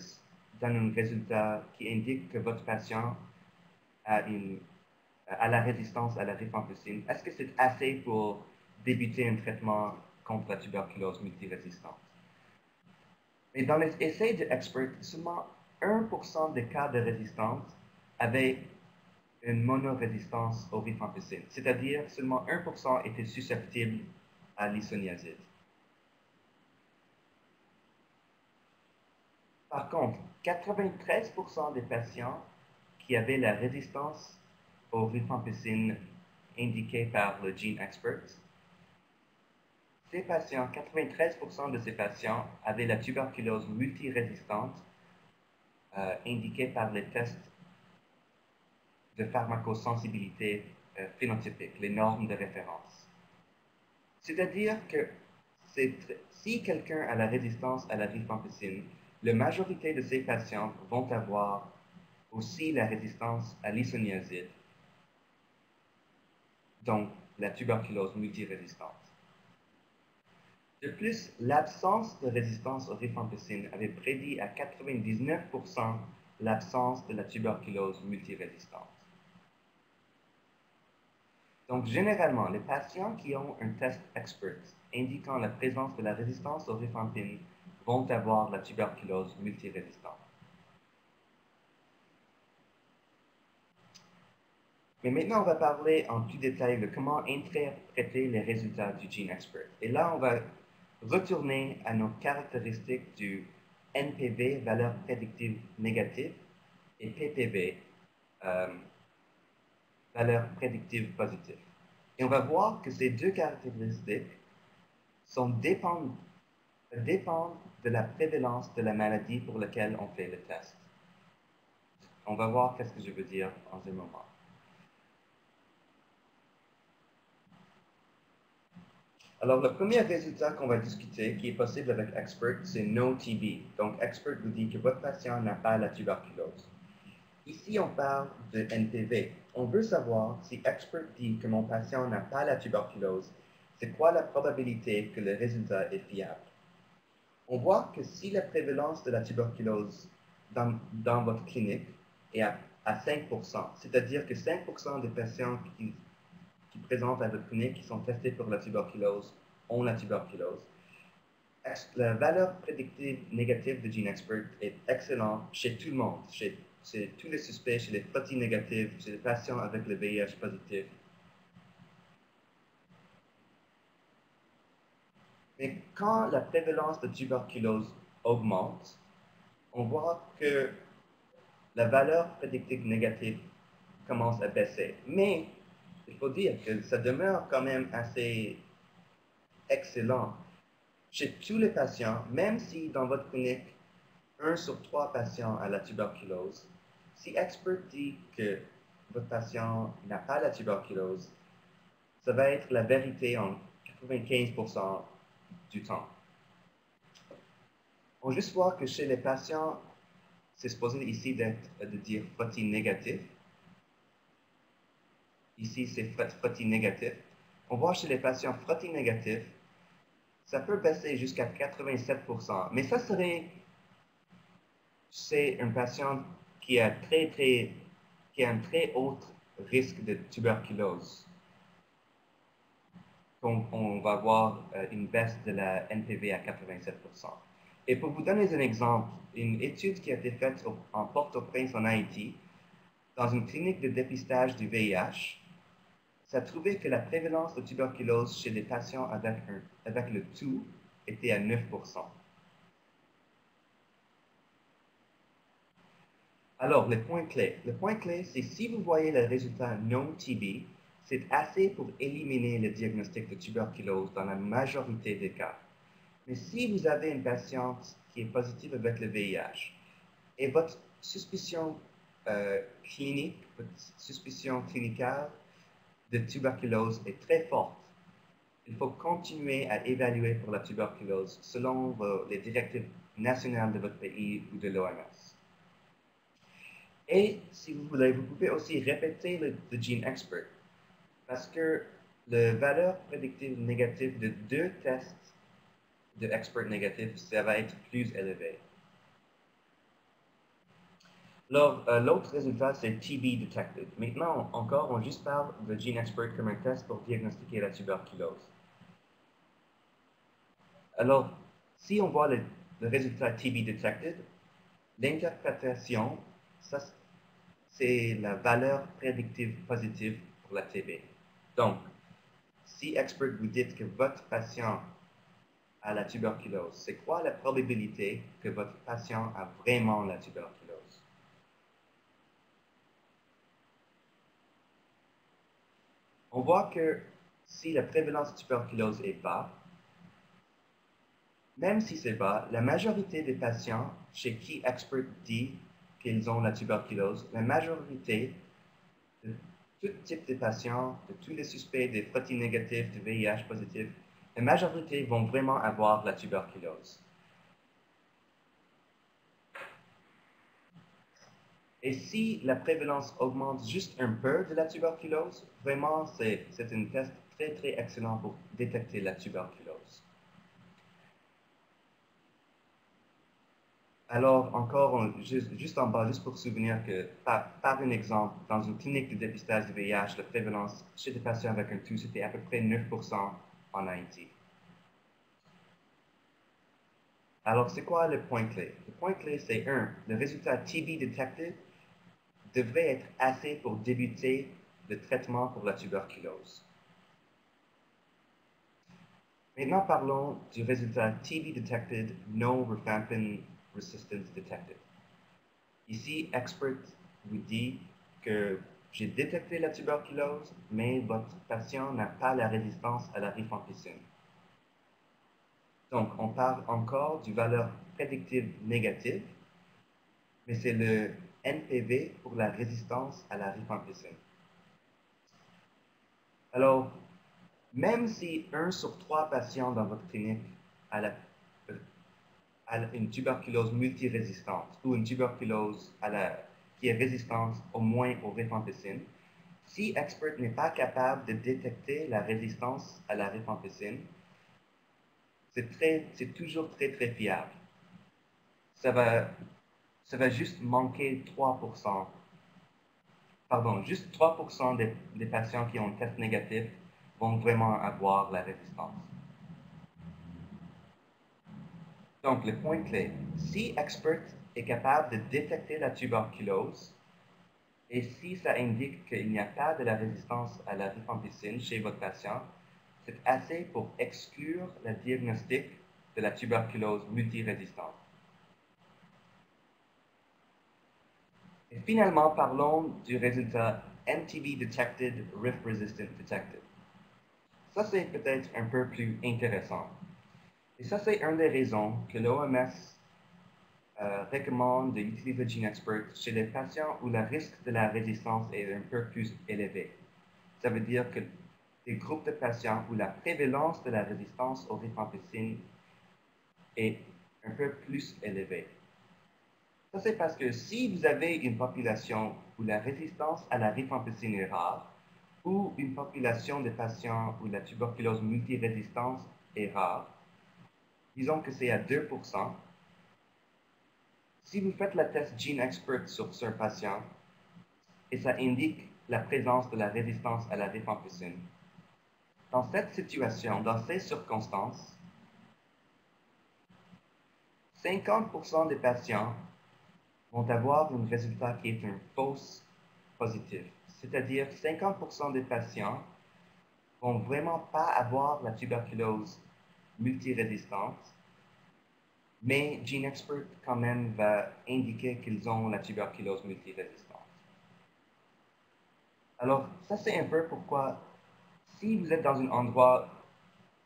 donne un résultat qui indique que votre patient a la résistance à la rifampicine, est-ce que c'est assez pour débuter un traitement contre la tuberculose multirésistante? Et dans les essais de Expert, seulement 1% des cas de résistance avaient une monorésistance aux rifampicine, c'est-à-dire seulement 1% étaient susceptibles à l'isoniazide. Par contre, 93% des patients qui avaient la résistance aux rifampicine indiquée par le gene Expert, ces patients, 93% de ces patients avaient la tuberculose multirésistante indiquée par les tests de pharmacosensibilité phénotypique, les normes de référence. C'est-à-dire que si quelqu'un a la résistance à la rifampicine, la majorité de ces patients vont avoir aussi la résistance à l'isoniazide, donc la tuberculose multirésistante. De plus, l'absence de résistance aux rifampicine avait prédit à 99% l'absence de la tuberculose multirésistante. Donc, généralement, les patients qui ont un test Expert indiquant la présence de la résistance aux rifampicine vont avoir la tuberculose multirésistante. Mais maintenant, on va parler en plus détail de comment interpréter les résultats du gene Expert. Et là, on va retourner à nos caractéristiques du NPV, valeur prédictive négative, et PPV, valeur prédictive positive. Et on va voir que ces deux caractéristiques dépendent de la prévalence de la maladie pour laquelle on fait le test. On va voir qu'est-ce que je veux dire en un moment. Alors, le premier résultat qu'on va discuter, qui est possible avec Expert, c'est no TB. Donc, Expert vous dit que votre patient n'a pas la tuberculose. Ici, on parle de NPV. On veut savoir si Expert dit que mon patient n'a pas la tuberculose, c'est quoi la probabilité que le résultat est fiable. On voit que si la prévalence de la tuberculose dans votre clinique est à 5%, c'est-à-dire que 5% des patients qui présentent à votre clinique, qui sont testés pour la tuberculose, ont la tuberculose. La valeur prédictive négative de GeneXpert est excellente chez tout le monde, chez tous les suspects, chez les frottis négatifs, chez les patients avec le VIH positif. Mais quand la prévalence de tuberculose augmente, on voit que la valeur prédictive négative commence à baisser. Mais il faut dire que ça demeure quand même assez excellent chez tous les patients, même si dans votre clinique, 1 sur 3 patients a la tuberculose. Si Expert dit que votre patient n'a pas la tuberculose, ça va être la vérité en 95% du temps. On juste voit que chez les patients, c'est supposé ici de dire frottis négatif. Ici, c'est frottis négatif. On voit chez les patients frottis négatif, ça peut baisser jusqu'à 87%. Mais ça serait, c'est un patient qui a un très haut risque de tuberculose. Donc, on va voir une baisse de la NPV à 87%. Et pour vous donner un exemple, une étude qui a été faite en Port-au-Prince en Haïti, dans une clinique de dépistage du VIH, ça a trouvé que la prévalence de tuberculose chez les patients avec le tout était à 9%. Alors, le point clé. Le point clé, c'est si vous voyez le résultat non TB, c'est assez pour éliminer le diagnostic de tuberculose dans la majorité des cas. Mais si vous avez une patiente qui est positive avec le VIH et votre suspicion clinique, votre suspicion clinicale de tuberculose est très forte, il faut continuer à évaluer pour la tuberculose selon les directives nationales de votre pays ou de l'OMS. Et si vous voulez, vous pouvez aussi répéter le Gene Expert parce que la valeur prédictive négative de 2 tests de expert négatif, ça va être plus élevé. Alors, l'autre résultat, c'est TB detected. Maintenant, encore, on juste parle de Gene Expert comme un test pour diagnostiquer la tuberculose. Alors, si on voit le résultat TB detected, l'interprétation, ça, c'est la valeur prédictive positive pour la TB. Donc, si expert vous dites que votre patient a la tuberculose, c'est quoi la probabilité que votre patient a vraiment la tuberculose? On voit que si la prévalence de tuberculose est bas, même si c'est bas, la majorité des patients chez qui expert dit qu'ils ont la tuberculose, la majorité de tout type de patients, de tous les suspects des frottis négatifs, de VIH positif, la majorité vont vraiment avoir la tuberculose. Et si la prévalence augmente juste un peu de la tuberculose, vraiment, c'est un test très, très excellent pour détecter la tuberculose. Alors, encore, juste en bas, juste pour souvenir que, par un exemple, dans une clinique de dépistage du VIH, la prévalence chez des patients avec un tout, c'était à peu près 9% en Haïti. Alors, c'est quoi le point clé? Le point clé, c'est 1. Le résultat TB detected devrait être assez pour débuter le traitement pour la tuberculose. Maintenant, parlons du résultat TB detected, no rifampin resistance detected. Ici, expert vous dit que j'ai détecté la tuberculose, mais votre patient n'a pas la résistance à la rifampicine. Donc, on parle encore du valeur prédictive négative, mais c'est le NPV pour la résistance à la rifampicine. Alors, même si 1 sur 3 patients dans votre clinique a une tuberculose multirésistante ou une tuberculose qui est résistante au moins aux rifampicine, si expert n'est pas capable de détecter la résistance à la rifampicine, c'est toujours très, très fiable. Ça va juste manquer 3%. Pardon, juste 3% des patients qui ont un test négatif vont vraiment avoir la résistance. Donc, le point clé, si expert est capable de détecter la tuberculose, et si ça indique qu'il n'y a pas de la résistance à la rifampicine chez votre patient, c'est assez pour exclure le diagnostic de la tuberculose multirésistante. Et finalement, parlons du résultat MTB detected, RIF resistant detected. Ça, c'est peut-être un peu plus intéressant. Et ça, c'est une des raisons que l'OMS recommande d'utiliser GeneXpert chez les patients où le risque de la résistance est un peu plus élevé. Ça veut dire que des groupes de patients où la prévalence de la résistance aux rifampicine est un peu plus élevée. Ça, c'est parce que si vous avez une population où la résistance à la rifampicine est rare, ou une population de patients où la tuberculose multirésistante est rare, disons que c'est à 2%, si vous faites la test GeneXpert sur ce patient, et ça indique la présence de la résistance à la rifampicine, dans cette situation, dans ces circonstances, 50% des patients vont avoir un résultat qui est un fausse positif. C'est-à-dire 50% des patients vont vraiment pas avoir la tuberculose multirésistante, mais GeneXpert quand même va indiquer qu'ils ont la tuberculose multirésistante. Alors, ça c'est un peu pourquoi, si vous êtes dans un endroit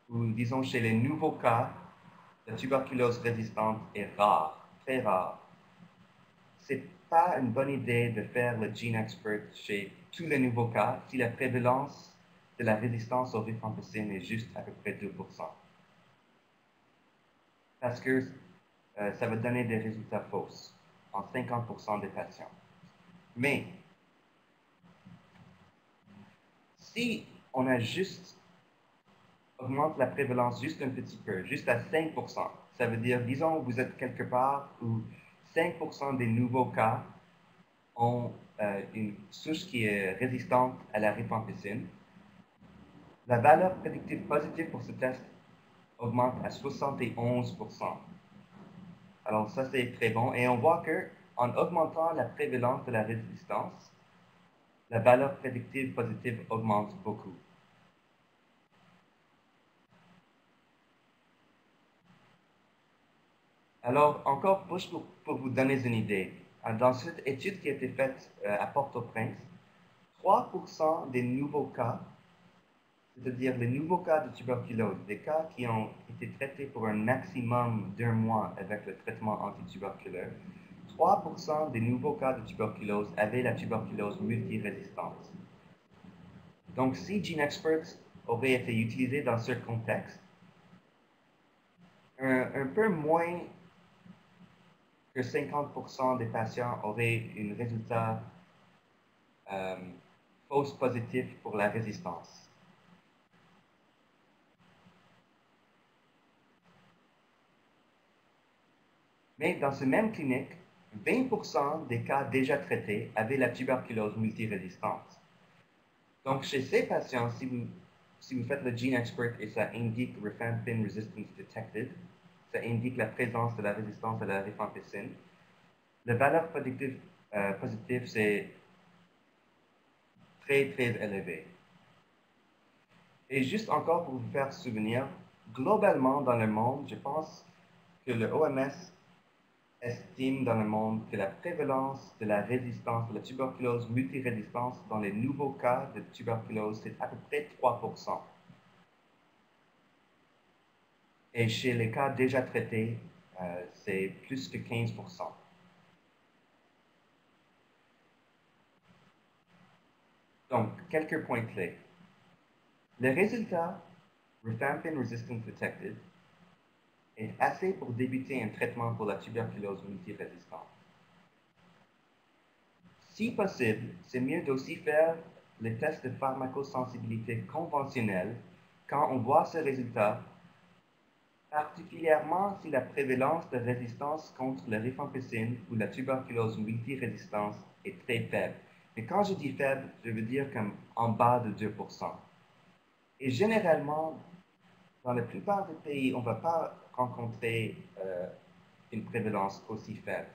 où, disons, chez les nouveaux cas, la tuberculose résistante est rare, très rare, c'est pas une bonne idée de faire le GeneXpert chez tous les nouveaux cas si la prévalence de la résistance au rifampicine est juste à peu près 2%. Parce que ça va donner des résultats fausses en 50% des patients. Mais si on a juste augmente la prévalence juste un petit peu, juste à 5%, ça veut dire, disons, vous êtes quelque part où 5% des nouveaux cas ont une souche qui est résistante à la rifampicine, la valeur prédictive positive pour ce test augmente à 71%. Alors ça, c'est très bon. Et on voit que en augmentant la prévalence de la résistance, la valeur prédictive positive augmente beaucoup. Alors, encore pour vous donner une idée, dans cette étude qui a été faite à Port-au-Prince, 3% des nouveaux cas, c'est-à-dire les nouveaux cas de tuberculose, des cas qui ont été traités pour un maximum d'1 mois avec le traitement antituberculeux, 3% des nouveaux cas de tuberculose avaient la tuberculose multirésistante. Donc, si GeneXpert aurait été utilisé dans ce contexte, un peu moins que 50% des patients auraient un résultat fausse positif pour la résistance. Mais dans cette même clinique, 20% des cas déjà traités avaient la tuberculose multirésistante. Donc, chez ces patients, si vous faites le GeneXpert et ça indique Rifampin Resistance Detected, ça indique la présence de la résistance à la rifampicine, la valeur prédictive positive, c'est très, très élevé. Et juste encore pour vous faire souvenir, globalement dans le monde, je pense que le OMS estime dans le monde que la prévalence de la résistance, de la tuberculose multirésistance dans les nouveaux cas de tuberculose, c'est à peu près 3%. Et chez les cas déjà traités, c'est plus que 15%. Donc, quelques points clés. Le résultat Rifampin Resistance Detected est assez pour débuter un traitement pour la tuberculose multirésistante. Si possible, c'est mieux d'aussi faire les tests de pharmacosensibilité conventionnels quand on voit ce résultat, particulièrement si la prévalence de résistance contre la rifampicine ou la tuberculose multirésistance est très faible. Mais quand je dis faible, je veux dire comme en bas de 2%. Et généralement, dans la plupart des pays, on ne va pas rencontrer une prévalence aussi faible.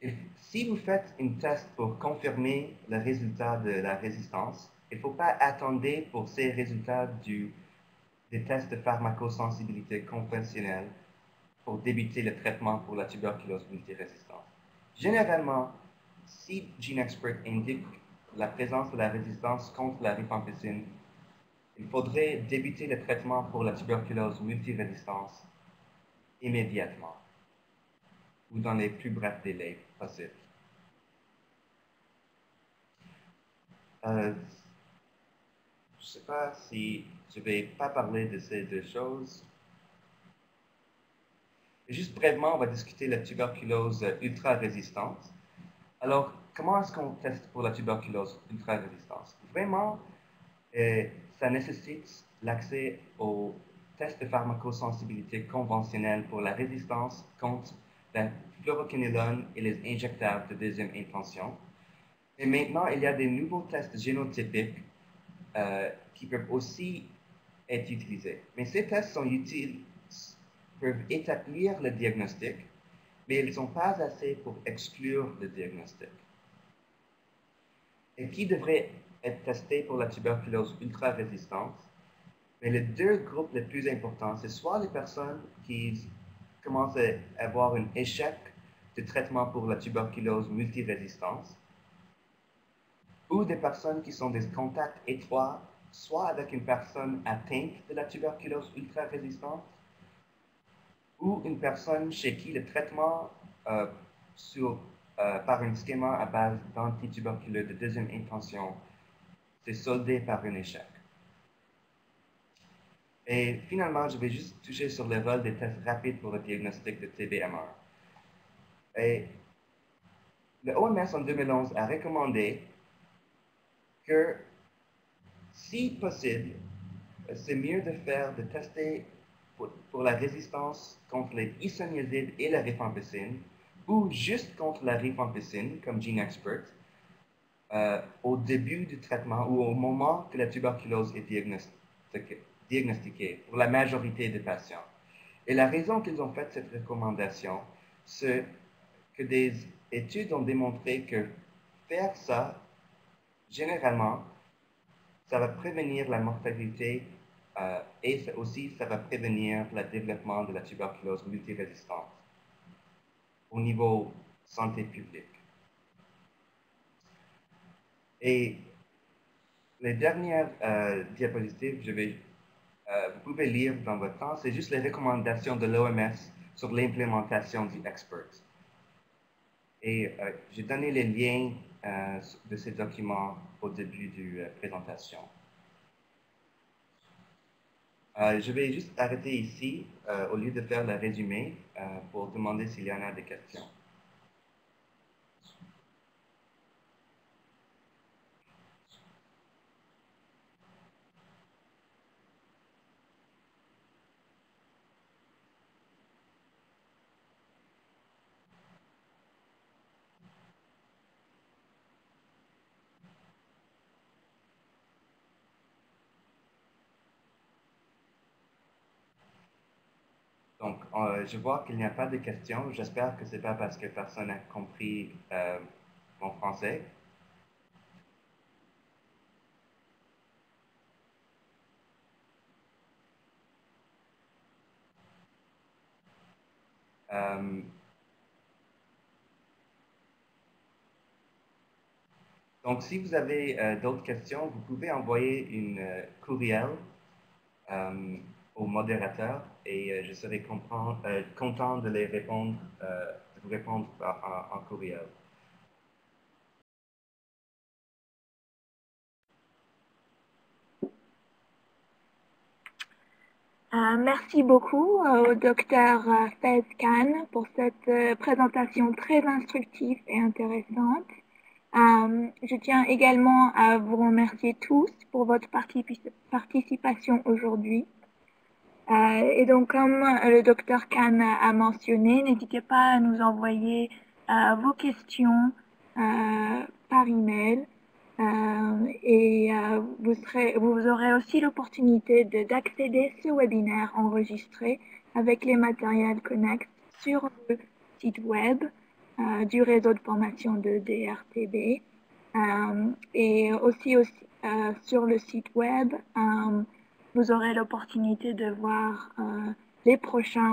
Et si vous faites une test pour confirmer le résultat de la résistance, il ne faut pas attendre pour ces résultats des tests de pharmacosensibilité conventionnels pour débuter le traitement pour la tuberculose multirésistante. Généralement, si GeneXpert indique la présence de la résistance contre la rifampicine, il faudrait débuter le traitement pour la tuberculose multirésistance immédiatement ou dans les plus brefs délais possibles. je ne sais pas si je vais pas parler de ces deux choses. Et juste brièvement, on va discuter la tuberculose ultra-résistante. Alors, comment est-ce qu'on teste pour la tuberculose ultra-résistante? Vraiment, ça nécessite l'accès aux tests de pharmacosensibilité conventionnels pour la résistance contre la fluoroquinolone et les injectables de deuxième intention. Et maintenant, il y a des nouveaux tests génotypiques qui peuvent aussi être utilisés. Mais ces tests sont utiles, peuvent établir le diagnostic, mais ils ne sont pas assez pour exclure le diagnostic. Et qui devrait être testé pour la tuberculose ultra-résistante? Mais les deux groupes les plus importants, c'est soit les personnes qui commencent à avoir un échec de traitement pour la tuberculose multirésistante, ou des personnes qui sont des contacts étroits, soit avec une personne atteinte de la tuberculose ultra-résistante, ou une personne chez qui le traitement par un schéma à base d'antituberculeux de deuxième intention s'est soldé par un échec. Et finalement, je vais juste toucher sur le rôle des tests rapides pour le diagnostic de TBMR. Et le OMS en 2011 a recommandé que, si possible, c'est mieux de tester pour la résistance contre les isoniazides et la rifampicine, ou juste contre la rifampicine, comme GeneXpert, au début du traitement ou au moment que la tuberculose est diagnostiquée pour la majorité des patients. Et la raison qu'ils ont fait cette recommandation, c'est que des études ont démontré que faire ça, généralement, ça va prévenir la mortalité et aussi ça va prévenir le développement de la tuberculose multirésistante au niveau santé publique. Et les dernières diapositives, vous pouvez lire dans votre temps, c'est juste les recommandations de l'OMS sur l'implémentation du expert. Et j'ai donné les liens de ces documents au début de la présentation. Je vais juste arrêter ici, au lieu de faire le résumé, pour demander s'il y en a des questions. Donc, je vois qu'il n'y a pas de questions. J'espère que ce n'est pas parce que personne n'a compris mon français. Donc, si vous avez d'autres questions, vous pouvez envoyer une courriel au modérateur et je serai content de de vous répondre en courriel. Merci beaucoup au Dr Faiz Khan pour cette présentation très instructive et intéressante. Je tiens également à vous remercier tous pour votre participation aujourd'hui. Et donc, comme le Dr Khan a mentionné, n'hésitez pas à nous envoyer vos questions par email. Et vous aurez aussi l'opportunité d'accéder à ce webinaire enregistré avec les matériels connexes sur le site web du réseau de formation de DRTB et aussi sur le site web. Vous aurez l'opportunité de voir les prochains